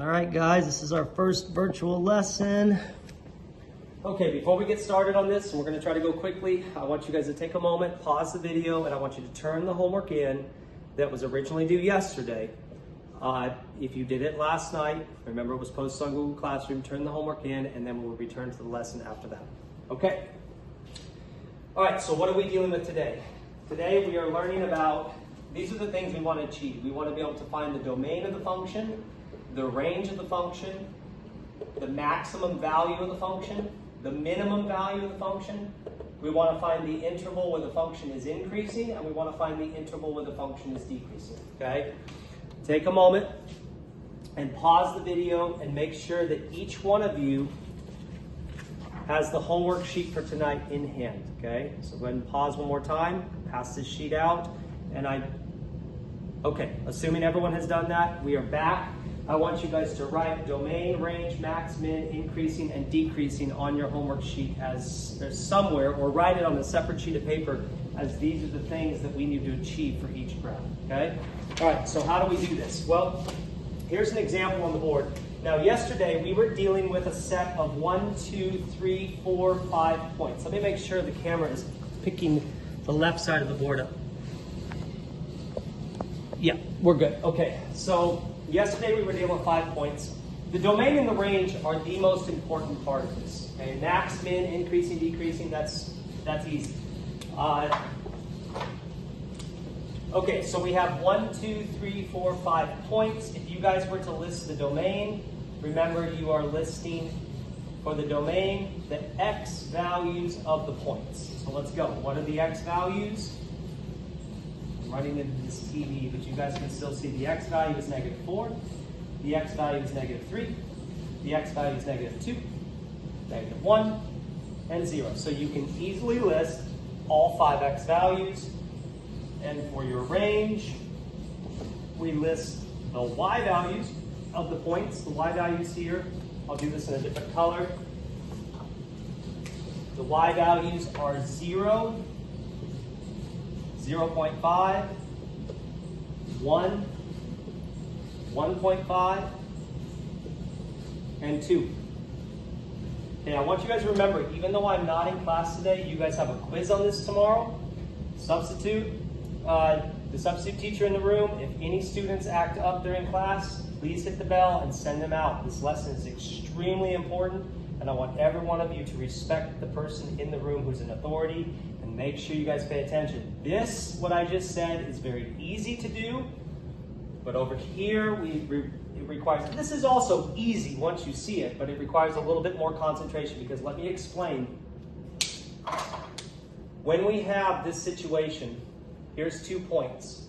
All right, guys, this is our first virtual lesson. Okay, before we get started on this, and we're going to try to go quickly, I want you guys to take a moment, pause the video, and I want you to turn the homework in that was originally due yesterday. If you did it last night, remember it was posted on Google Classroom, turn the homework in, and then we'll return to the lesson after that. Okay? All right, so what are we dealing with today? Today we are learning about, these are the things we want to achieve. We want to be able to find the domain of the function, the range of the function, the maximum value of the function, the minimum value of the function. We want to find the interval where the function is increasing, and we want to find the interval where the function is decreasing, okay? Take a moment and pause the video and make sure that each one of you has the homework sheet for tonight in hand, okay? So go ahead and pause one more time, pass this sheet out, and okay, assuming everyone has done that, we are back. I want you guys to write domain, range, max, min, increasing, and decreasing on your homework sheet as there's somewhere, or write it on a separate sheet of paper as these are the things that we need to achieve for each graph, okay? All right, so how do we do this? Well, here's an example on the board. Now, yesterday we were dealing with a set of 1, 2, 3, 4, 5 points. Let me make sure the camera is picking the left side of the board up. Yeah, we're good. Okay, so yesterday we were dealing with 5 points. The domain and the range are the most important part of this. Okay, max, min, increasing, decreasing, that's easy. Okay, so we have 1, 2, 3, 4, 5 points. If you guys were to list the domain, remember you are listing for the domain the x values of the points. So let's go. What are the x values? I'm running into this TV, but you guys can still see the x value is -4, the x value is -3, the x value is -2, -1, and 0. So you can easily list all 5 x values. And for your range, we list the y values of the points. The y values here, I'll do this in a different color. The y values are 0, 0.5, 1, 1.5, and 2. Okay, I want you guys to remember, even though I'm not in class today, you guys have a quiz on this tomorrow. The substitute teacher in the room, if any students act up during class, please hit the bell and send them out. This lesson is extremely important, and I want every one of you to respect the person in the room who's an authority, and make sure you guys pay attention. This, what I just said, is very easy to do, but over here, it requires, this is also easy once you see it, but it requires a little bit more concentration, because let me explain. When we have this situation, here's 2 points.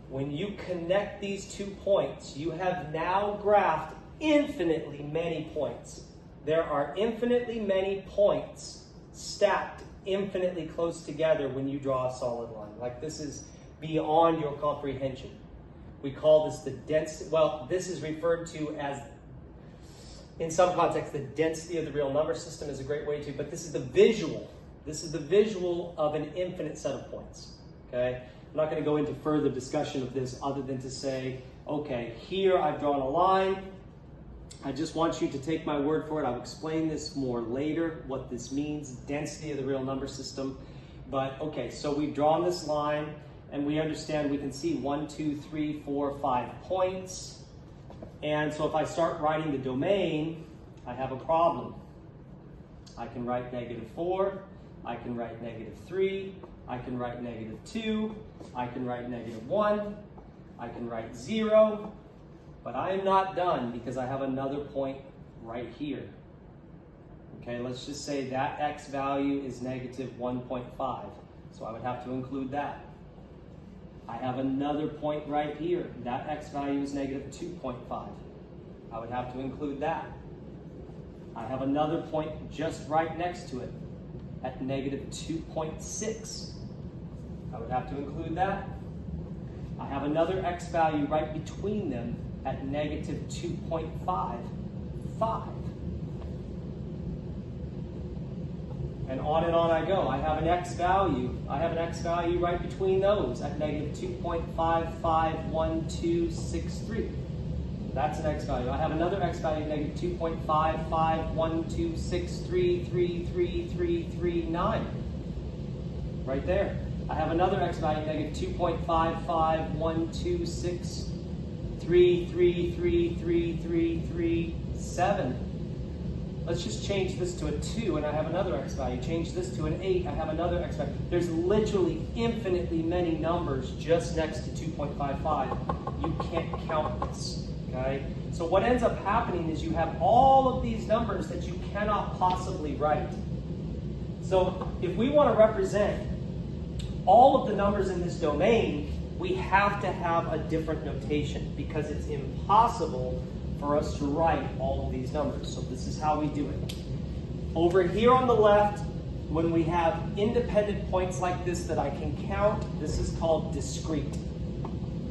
When you connect these 2 points, you have now graphed infinitely many points. There are infinitely many points stacked infinitely close together when you draw a solid line. Like, this is beyond your comprehension. We call this the density, well, this is referred to as, in some contexts, the density of the real number system is a great way to, but this is the visual. This is the visual of an infinite set of points. Okay, I'm not going to go into further discussion of this other than to say, okay, here I've drawn a line. I just want you to take my word for it. I'll explain this more later, what this means, density of the real number system. But okay, so we've drawn this line, and we understand we can see 1, 2, 3, 4, 5 points. And so if I start writing the domain, I have a problem. I can write -4, I can write -3, I can write -2, I can write -1, I can write 0, but I am not done because I have another point right here. Okay, let's just say that x value is -1.5, so I would have to include that. I have another point right here. That x value is -2.5. I would have to include that. I have another point just right next to it at -2.6. I would have to include that. I have another x value right between them at -2.55. And on I go. I have an x value. I have an x value right between those at -2.551263. That's an x value. I have another x value, negative 2.551263333339. Right there. I have another x value, negative 2.551263333337. Let's just change this to a 2 and I have another x value. Change this to an 8, I have another x value. There's literally infinitely many numbers just next to 2.55. You can't count this, okay? So what ends up happening is you have all of these numbers that you cannot possibly write. So if we want to represent all of the numbers in this domain, we have to have a different notation because it's impossible for us to write all of these numbers. So this is how we do it. Over here on the left, when we have independent points like this that I can count, this is called discrete.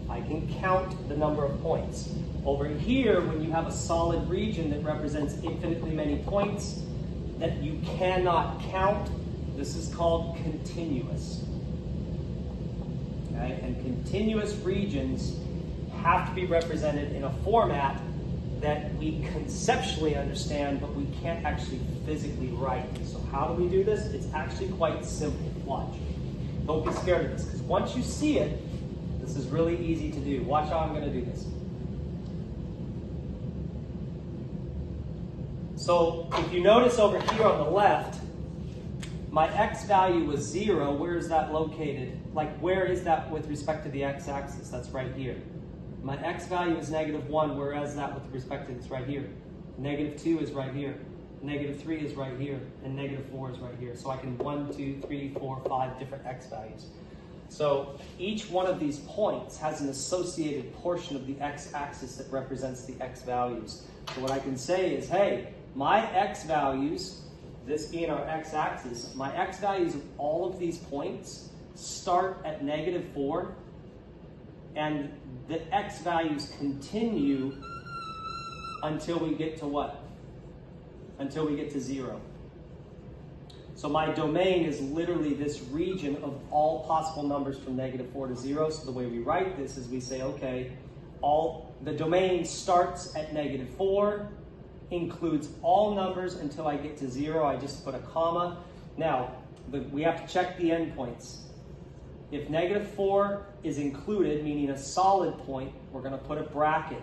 I can count the number of points. Over here, when you have a solid region that represents infinitely many points that you cannot count, this is called continuous. Okay? And continuous regions have to be represented in a format that we conceptually understand, but we can't actually physically write. So how do we do this? It's actually quite simple. Watch. Don't be scared of this, because once you see it, this is really easy to do. Watch how I'm going to do this. So if you notice over here on the left, my x value was 0. Where is that located? Like, where is that with respect to the x-axis? That's right here. My x value is negative 1, whereas that with respect to this right here. Negative 2 is right here. Negative 3 is right here. And negative 4 is right here. So I can 1, 2, 3, 4, 5 different x values. So each one of these points has an associated portion of the x-axis that represents the x values. So what I can say is, hey, my x values, this being our x-axis, my x values of all of these points start at negative 4, and the x values continue until we get to what? Until we get to 0. So my domain is literally this region of all possible numbers from negative 4 to 0. So the way we write this is we say, okay, the domain starts at negative 4, includes all numbers until I get to 0. I just put a comma. Now, we have to check the endpoints. If negative 4 is included, meaning a solid point, we're going to put a bracket.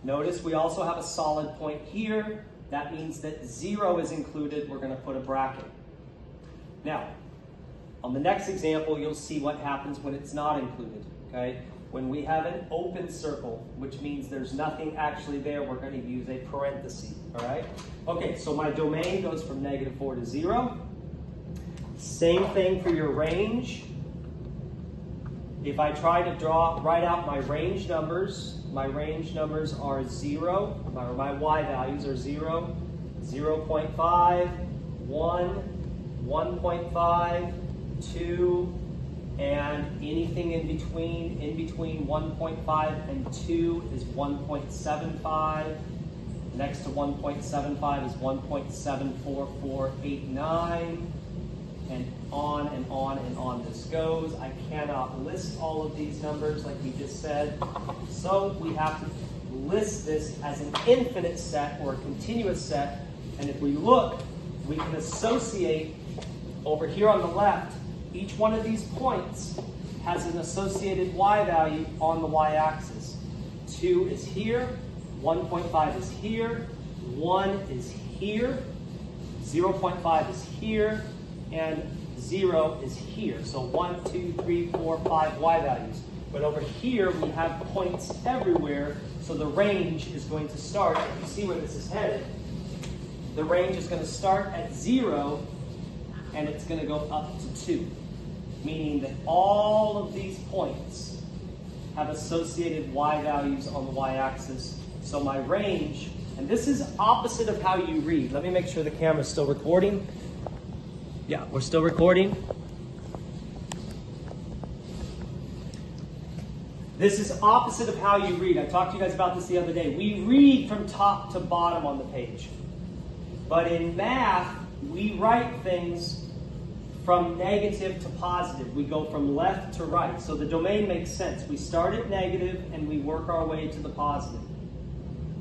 Notice we also have a solid point here. That means that 0 is included. We're going to put a bracket. Now, on the next example, you'll see what happens when it's not included. Okay? When we have an open circle, which means there's nothing actually there, we're going to use a parenthesis. All right? Okay, so my domain goes from negative 4 to 0. Same thing for your range. If I try to write out my range numbers are 0, my y values are 0, 0.5, 1, 1.5, 2, and anything in between 1.5 and 2 is 1.75. Next to 1.75 is 1.74489. And on and on and on this goes. I cannot list all of these numbers like we just said. So we have to list this as an infinite set or a continuous set. And if we look, we can associate over here on the left, each one of these points has an associated y value on the y-axis. 2 is here, 1.5 is here, 1 is here, 0.5 is here, and 0 is here. So 1, 2, 3, 4, 5 y values. But over here, we have points everywhere, so the range is going to start, if you see where this is headed, the range is going to start at 0, and it's going to go up to 2, meaning that all of these points have associated y values on the y-axis. So my range, and this is opposite of how you read. Let me make sure the camera's still recording. Yeah, we're still recording. This is opposite of how you read. I talked to you guys about this the other day. We read from top to bottom on the page. But in math, we write things from negative to positive. We go from left to right. So the domain makes sense. We start at negative and we work our way to the positive.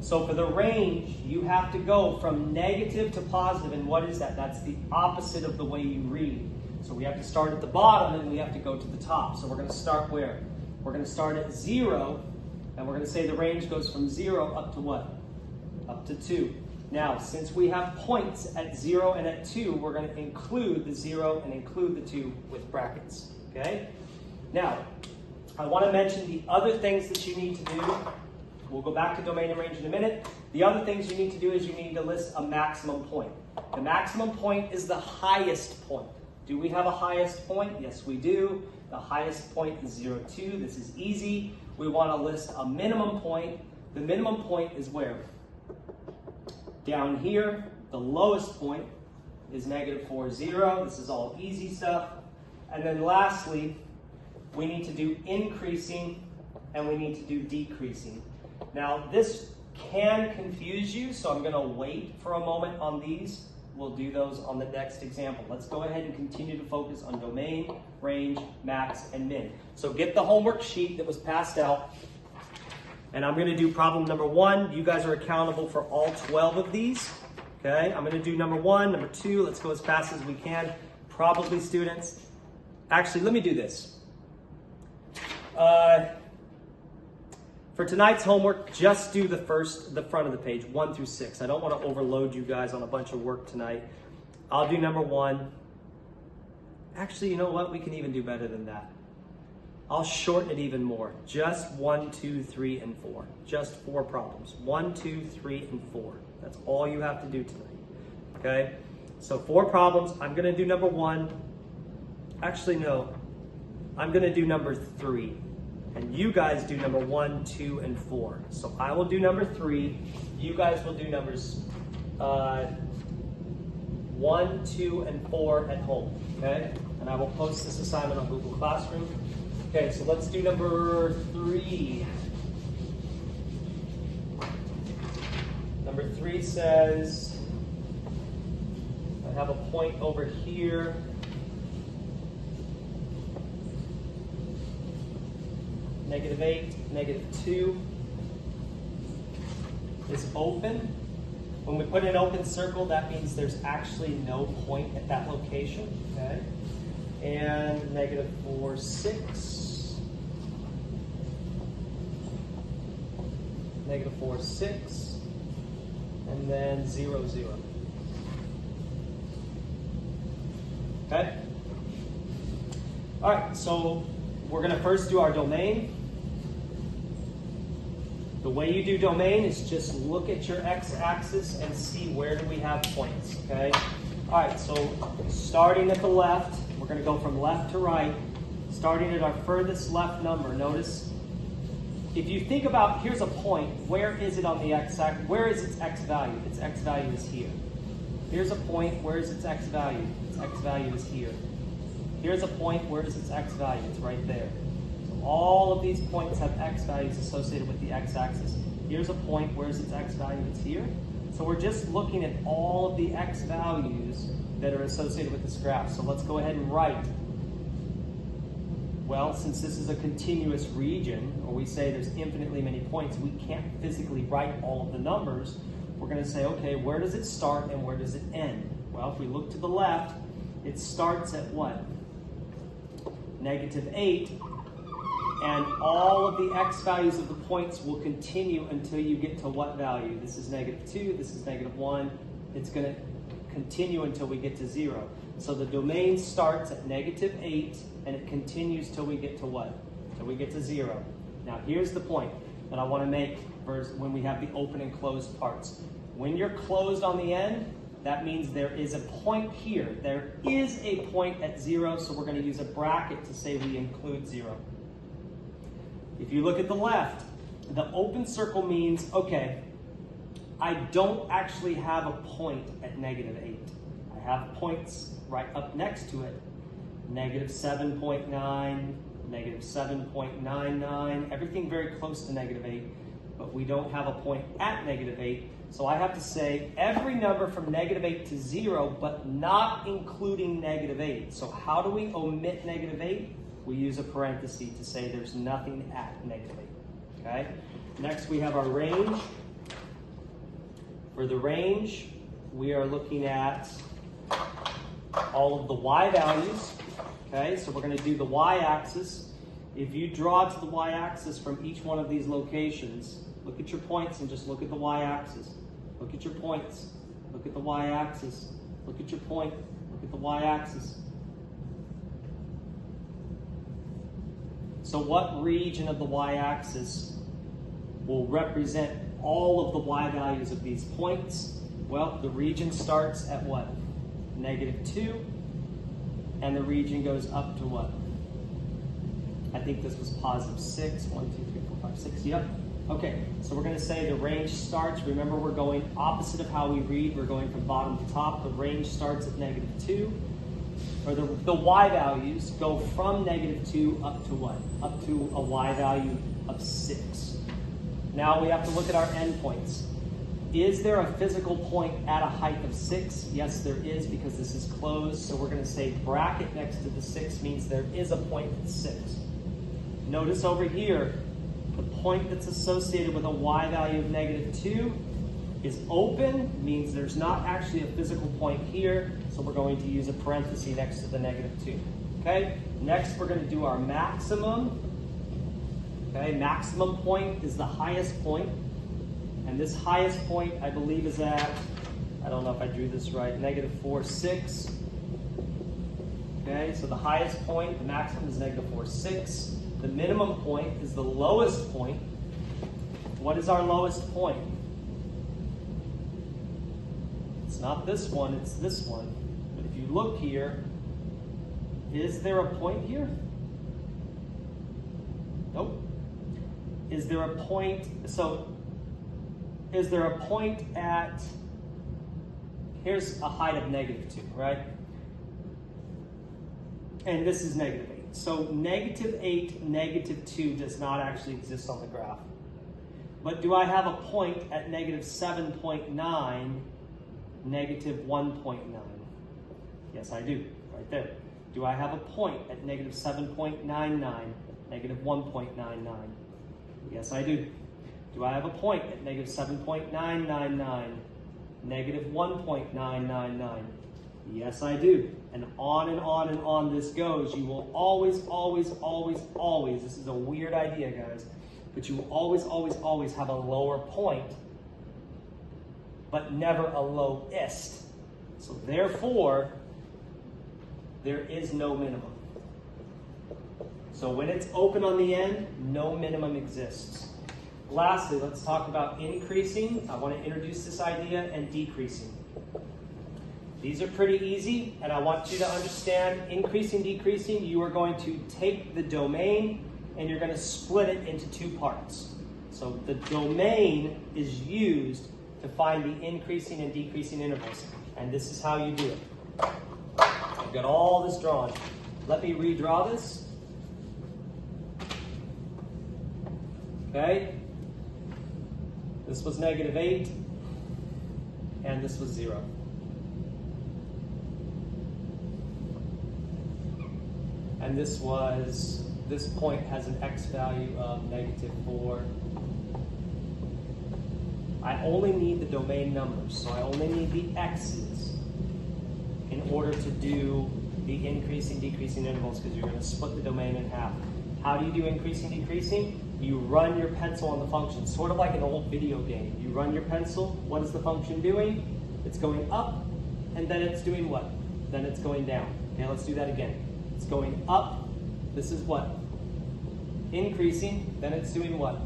So for the range, you have to go from negative to positive. And what is that? That's the opposite of the way you read. So we have to start at the bottom and we have to go to the top. So we're going to start where? We're going to start at 0. And we're going to say the range goes from 0 up to what? Up to 2. Now, since we have points at 0 and at 2, we're going to include the 0 and include the 2 with brackets. Okay? Now, I want to mention the other things that you need to do. We'll go back to domain and range in a minute. The other things you need to do is you need to list a maximum point. The maximum point is the highest point. Do we have a highest point? Yes, we do. The highest point is 0, 2. This is easy. We want to list a minimum point. The minimum point is where? Down here. The lowest point is -4, 0. This is all easy stuff. And then lastly, we need to do increasing and we need to do decreasing. Now, this can confuse you, so I'm going to wait for a moment on these. We'll do those on the next example. Let's go ahead and continue to focus on domain, range, max, and min. So get the homework sheet that was passed out. And I'm going to do problem number 1. You guys are accountable for all 12 of these. Okay, I'm going to do number 1, number 2. Let's go as fast as we can. Probably students. Actually, let me do this. For tonight's homework, just do the front of the page, 1 through 6. I don't want to overload you guys on a bunch of work tonight. I'll do number 1. Actually, you know what? We can even do better than that. I'll shorten it even more. Just 1, 2, 3, and 4. Just 4 problems. 1, 2, 3, and 4. That's all you have to do tonight. Okay? So 4 problems. I'm going to do number 1. Actually, no. I'm going to do number 3. And you guys do number 1, 2, and 4. So I will do number 3. You guys will do numbers 1, 2, and 4 at home. Okay? And I will post this assignment on Google Classroom. Okay, so let's do number 3. Number 3 says, I have a point over here. -8, -2 is open. When we put an open circle, that means there's actually no point at that location. Okay? And -4, 6. -4, 6. And then 0, 0. Okay? All right, so we're going to first do our domain. The way you do domain is just look at your x-axis and see where do we have points, okay? All right, so starting at the left, we're going to go from left to right, starting at our furthest left number. Notice, if you think about, here's a point, where is it on the x-axis? Where is its x value? Its x value is here. Here's a point, where is its x value? Its x value is here. Here's a point, where is its x value? It's right there. All of these points have x values associated with the x-axis. Here's a point, where's its x value? It's here. So we're just looking at all of the x values that are associated with this graph. So let's go ahead and write. Well, since this is a continuous region, or we say there's infinitely many points, we can't physically write all of the numbers. We're going to say, okay, where does it start and where does it end? Well, if we look to the left, it starts at what? -8. And all of the x values of the points will continue until you get to what value? This is -2, this is -1. It's going to continue until we get to 0. So the domain starts at -8 and it continues till we get to what? Till we get to 0. Now here's the point that I want to make when we have the open and closed parts. When you're closed on the end, that means there is a point here. There is a point at 0, so we're going to use a bracket to say we include 0. If you look at the left, the open circle means, okay, I don't actually have a point at -8. I have points right up next to it. -7.9, -7.99, everything very close to -8. but we don't have a point at negative 8. So I have to say every number from negative 8 to 0, but not including negative 8. So how do we omit negative 8? We use a parenthesis to say there's nothing at negative 8. Okay? Next we have our range. For the range, we are looking at all of the y values. Okay, so we're going to do the y-axis. If you draw to the y-axis from each one of these locations, look at your points and just look at the y-axis. Look at your points. Look at the y-axis. Look at your point. Look at the y-axis. So what region of the y-axis will represent all of the y values of these points? Well, the region starts at what? -2. And the region goes up to what? I think this was +6. 1, 2, 3, 4, 5, 6. Yep. Okay, so we're going to say the range starts. Remember, we're going opposite of how we read. We're going from bottom to top. The range starts at -2. Or the y values go from -2 up to what? Up to a y value of 6. Now we have to look at our endpoints. Is there a physical point at a height of 6? Yes, there is, because this is closed. So we're going to say bracket next to the 6 means there is a point at 6. Notice over here, the point that's associated with a y value of -2 is open, means there's not actually a physical point here. So we're going to use a parenthesis next to the -2. Okay, next we're going to do our maximum. Okay, maximum point is the highest point. And this highest point, I believe, is at, I don't know if I drew this right, -4, 6. Okay, so the highest point, the maximum is -4, 6. The minimum point is the lowest point. What is our lowest point? It's not this one, it's this one. But if you look here, is there a point here? Nope. Is there a point, so is there a point at, here's a height of -2, right? And this is -8. So -8, -2 does not actually exist on the graph. But do I have a point at -7.9, -1.9? Yes, I do, right there. Do I have a point at -7.99, -1.99? Yes, I do. Do I have a point at -7.999, -1.999? Yes, I do. And on and on and on this goes. You will always, this is a weird idea, guys, but you will always have a lower point, but never a lowest. So therefore, there is no minimum. So when it's open on the end, no minimum exists. Lastly, let's talk about increasing. I want to introduce this idea, and decreasing. These are pretty easy, and I want you to understand increasing, decreasing. You are going to take the domain and you're going to split it into 2 parts. So the domain is used to find the increasing and decreasing intervals, and this is how you do it. I've got all this drawn. Let me redraw this. Okay? This was -8, and this was 0. And this point has an x value of -4. I only need the domain numbers, so I only need the x's in order to do the increasing, decreasing intervals, because you're going to split the domain in half. How do you do increasing, decreasing? You run your pencil on the function, sort of like an old video game. You run your pencil, what is the function doing? It's going up, and then it's doing what? Then it's going down. Okay, let's do that again. It's going up, this is what? Increasing, then it's doing what?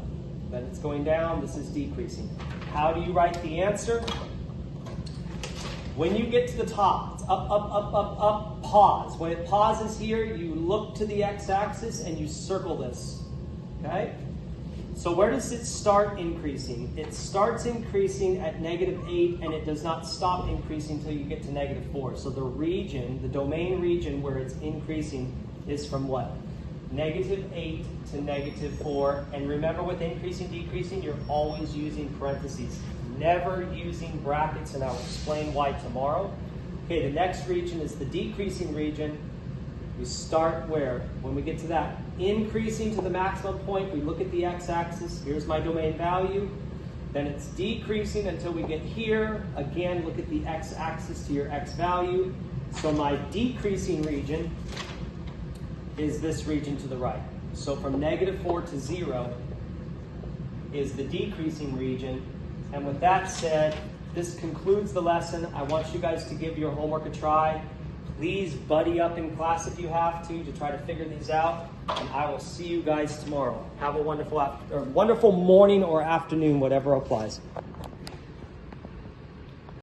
Then it's going down, this is decreasing. How do you write the answer? When you get to the top, it's up, up, up, up, up, pause. When it pauses here, you look to the x-axis and you circle this, okay? So where does it start increasing? It starts increasing at -8, and it does not stop increasing until you get to -4. So the region, the domain region where it's increasing is from what? -8 to -4. And remember, with increasing, decreasing, you're always using parentheses, never using brackets, and I'll explain why tomorrow. Okay, the next region is the decreasing region. We start where? When we get to that increasing to the maximum point, we look at the x-axis. Here's my domain value. Then it's decreasing until we get here. Again, look at the x-axis to your x value. So my decreasing region is this region to the right. So from -4 to 0 is the decreasing region. And with that said, this concludes the lesson. I want you guys to give your homework a try. Please buddy up in class if you have to try to figure these out. And I will see you guys tomorrow. Have a wonderful morning or afternoon, whatever applies.